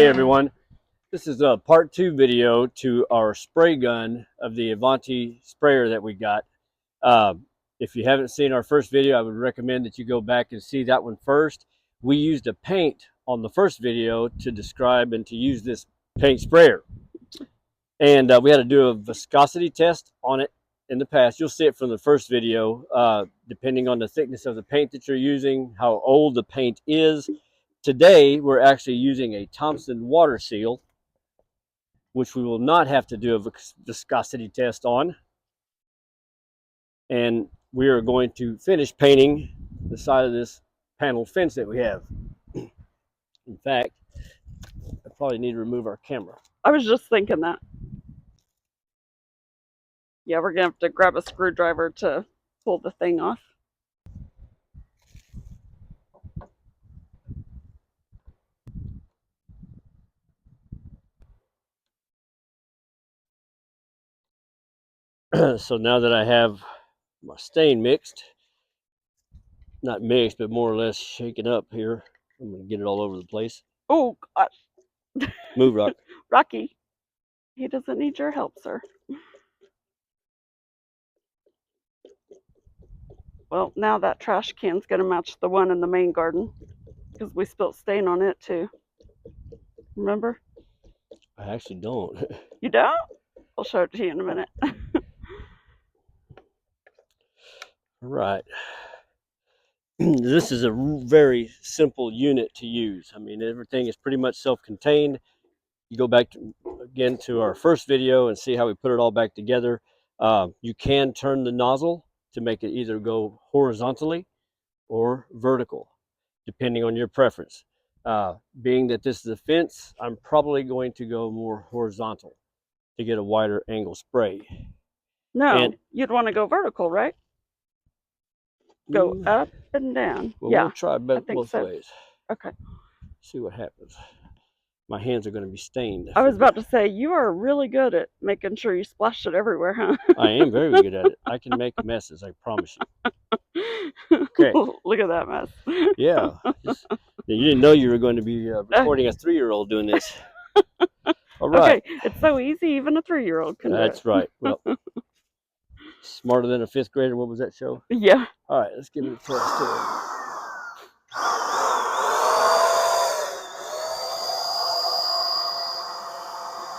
Hey everyone, this is a part 2 video to our spray gun of the Avanti sprayer that we got. If you haven't seen our first video, I would recommend that you go back and see that one first. We used a paint on the first video to describe and to use this paint sprayer. And we had to do a viscosity test on it in the past. You'll see it from the first video, depending on the thickness of the paint that you're using, how old the paint is. Today, we're actually using a Thompson water seal, which we will not have to do a viscosity test on. And we are going to finish painting the side of this panel fence that we have. In fact, I probably need to remove our camera. I was just thinking that. Yeah, we're going to have to grab a screwdriver to pull the thing off. So now that I have my stain mixed, not mixed, but more or less shaken up here, I'm going to get it all over the place. Oh, gosh. Move, Rock. Rocky, he doesn't need your help, sir. Well, now that trash can's going to match the one in the main garden because we spilled stain on it too. Remember? I actually don't. You don't? I'll show it to you in a minute. All right. This is a very simple unit to use. I mean, everything is pretty much self-contained. You go back again to our first video and see how we put it all back together. You can turn the nozzle to make it either go horizontally or vertical, depending on your preference. Being that this is a fence, I'm probably going to go more horizontal to get a wider angle spray. No, you'd want to go vertical, right? Go up and down. Well, yeah, we'll try both so. ways. Okay. See what happens. My hands are going to be stained. I was about to say, you are really good at making sure you splash it everywhere, huh? I am very good at it. I can make messes, I promise you. Okay. Look at that mess. Yeah. You didn't know you were going to be recording a 3-year-old doing this. All right. Okay, it's so easy, even a 3-year-old can do it. That's right. Well, smarter than a 5th grader. What was that show? Yeah. All right, let's give it a test here.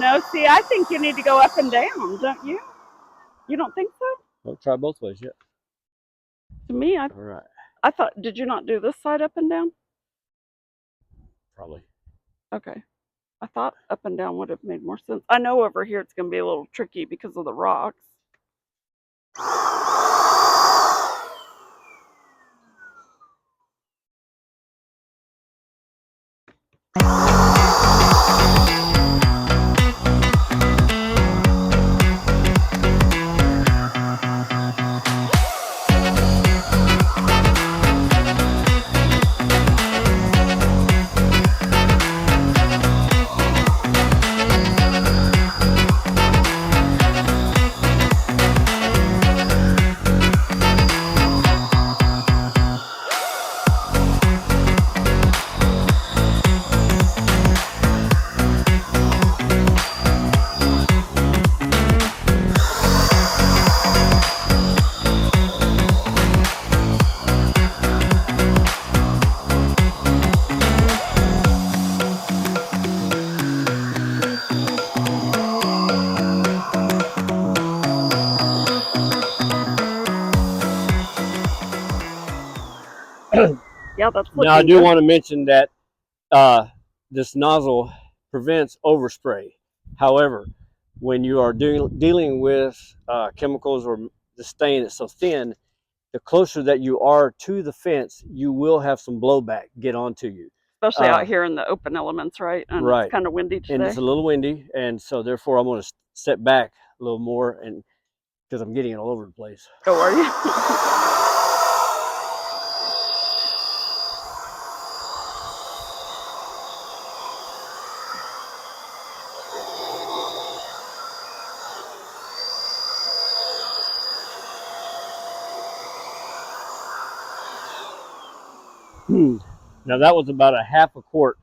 No, see, I think you need to go up and down, don't you? You don't think so? I'll try both ways, yeah. To me, all right. I thought, did you not do this side up and down? Probably. Okay. I thought up and down would have made more sense. I know over here it's going to be a little tricky because of the rocks. Yeah, that's now I do want to mention that this nozzle prevents overspray. However, when you are dealing with chemicals or the stain that's so thin, the closer that you are to the fence, you will have some blowback get onto you. Especially out here in the open elements, right? And right. It's kind of windy today. And it's a little windy, and so therefore I'm going to step back a little more, and because I'm getting it all over the place. Oh, are you? Now that was about a half a quart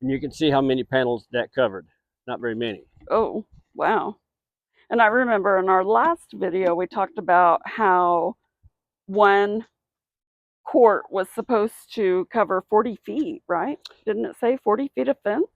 And you can see how many panels that covered. Not very many. Oh, wow. And I remember in our last video, we talked about how one court was supposed to cover 40 feet, right? Didn't it say 40 feet of fence?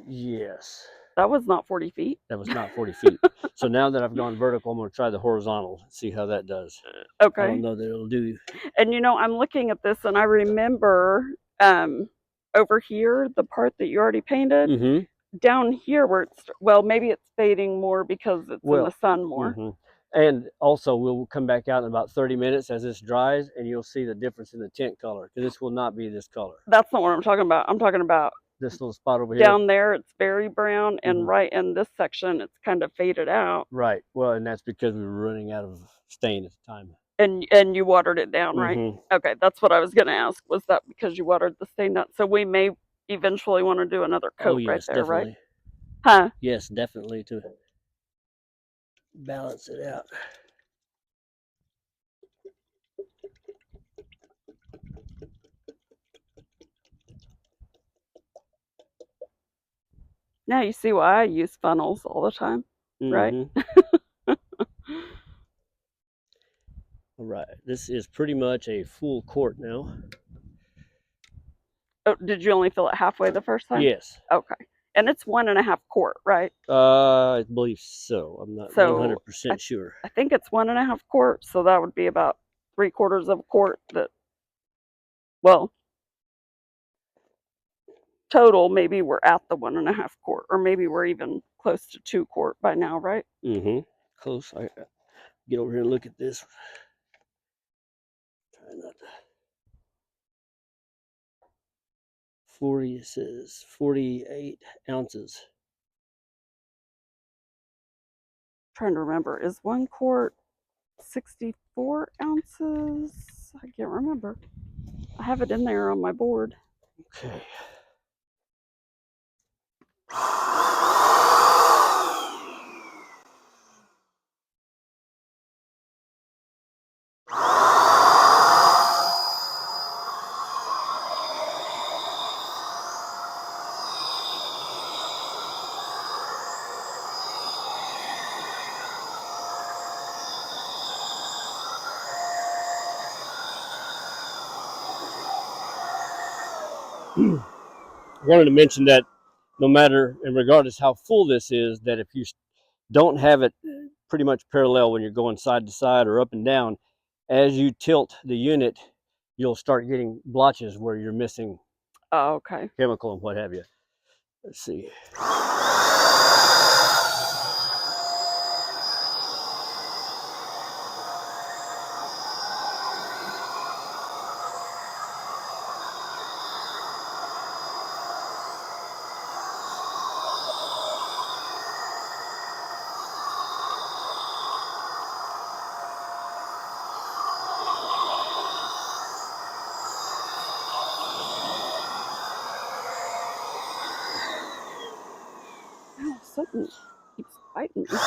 Yes. That was not 40 feet. That was not 40 feet. So now that I've gone vertical, I'm going to try the horizontal, see how that does. Okay. I don't know that it'll do. And I'm looking at this and I remember over here, the part that you already painted, Mm-hmm. down here where it's, well, maybe it's fading more because it's in the sun more. Mm-hmm. And also, we'll come back out in about 30 minutes as this dries, and you'll see the difference in the tint color, because this will not be this color. That's not what I'm talking about. I'm talking about this little spot over here. Down there, it's very brown, and right in this section, it's kind of faded out. Right. Well, and that's because we were running out of stain at the time. And you watered it down, right? Okay, that's what I was going to ask. Was that because you watered the stain down? So we may eventually want to do another coat right there, definitely. right? Huh? Yes, definitely, to balance it out. Now you see why I use funnels all the time, right? All right, this is pretty much a full quart now. Oh, did you only fill it halfway the first time? Yes. Okay. And it's 1.5 quart, right? I believe so. I'm not 100% sure. I think it's 1.5 quart, so that would be about 3/4 of a quart. That, well, total, maybe we're at the 1.5 quart, or maybe we're even close to 2 quart by now, right? Close. I get over here and look at this. Try not to. 40, it says 48 ounces. Trying to remember, is 1 quart 64 ounces? I can't remember. I have it in there on my board. Okay. I wanted to mention that no matter, and regardless how full this is, that if you don't have it pretty much parallel when you're going side to side or up and down, as you tilt the unit, you'll start getting blotches where you're missing chemical and what have you. Let's see. Ow, something keeps biting me.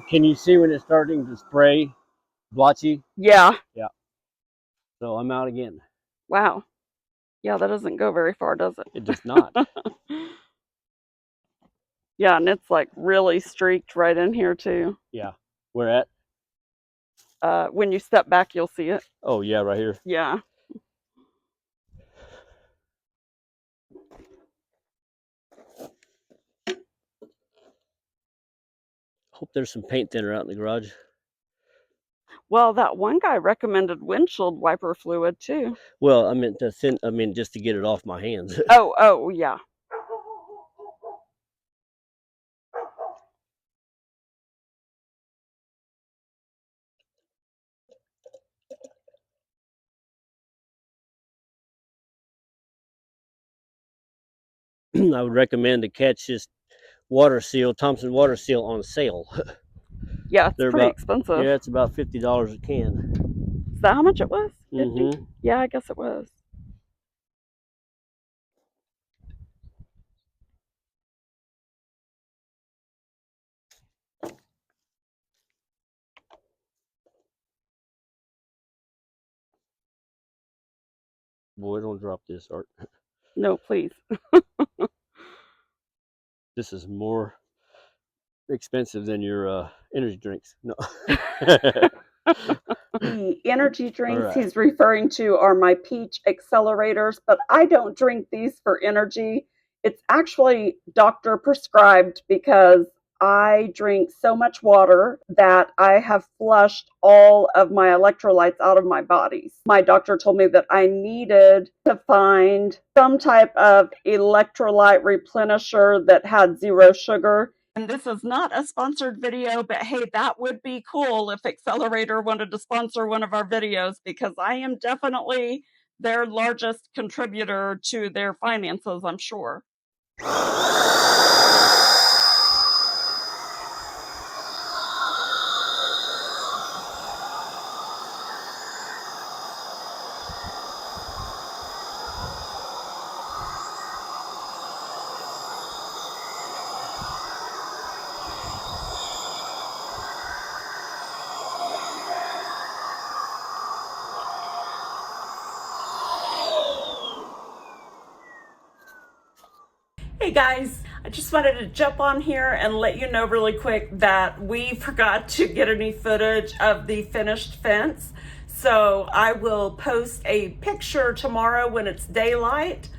Can you see when it's starting to spray blotchy? Yeah. Yeah. So I'm out again. Wow. Yeah, that doesn't go very far, does it? It does not. Yeah, and it's like really streaked right in here too. Yeah. Where at? When you step back, you'll see it. Oh, yeah, right here. Yeah. Hope there's some paint thinner out in the garage. Well, that one guy recommended windshield wiper fluid too. Well, I meant to thin. I mean, just to get it off my hands. Oh, yeah. I would recommend to catch this water seal, Thompson water seal, on sale. Yeah, it's They're pretty about, expensive. yeah, it's about $50 a can. Is that how much it was? 50? Mm-hmm. Yeah, I guess it was. Boy, don't drop this, Art. No, please. This is more expensive than your energy drinks. No. The energy drinks Right. he's referring to are my peach accelerators, but I don't drink these for energy. It's actually doctor prescribed because I drink so much water that I have flushed all of my electrolytes out of my body. My doctor told me that I needed to find some type of electrolyte replenisher that had zero sugar. And this is not a sponsored video, but hey, that would be cool if Accelerator wanted to sponsor one of our videos, because I am definitely their largest contributor to their finances, I'm sure. Hey guys, I just wanted to jump on here and let you know really quick that we forgot to get any footage of the finished fence. So I will post a picture tomorrow when it's daylight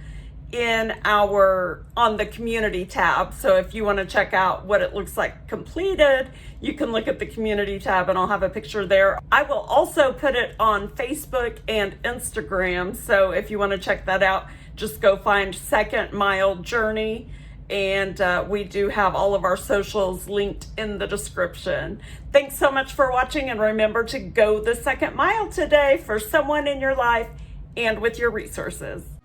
on the community tab. So if you want to check out what it looks like completed, you can look at the community tab and I'll have a picture there. I will also put it on Facebook and Instagram. So if you want to check that out, just go find Second Mile Journey, and we do have all of our socials linked in the description. Thanks so much for watching, and remember to go the second mile today for someone in your life and with your resources.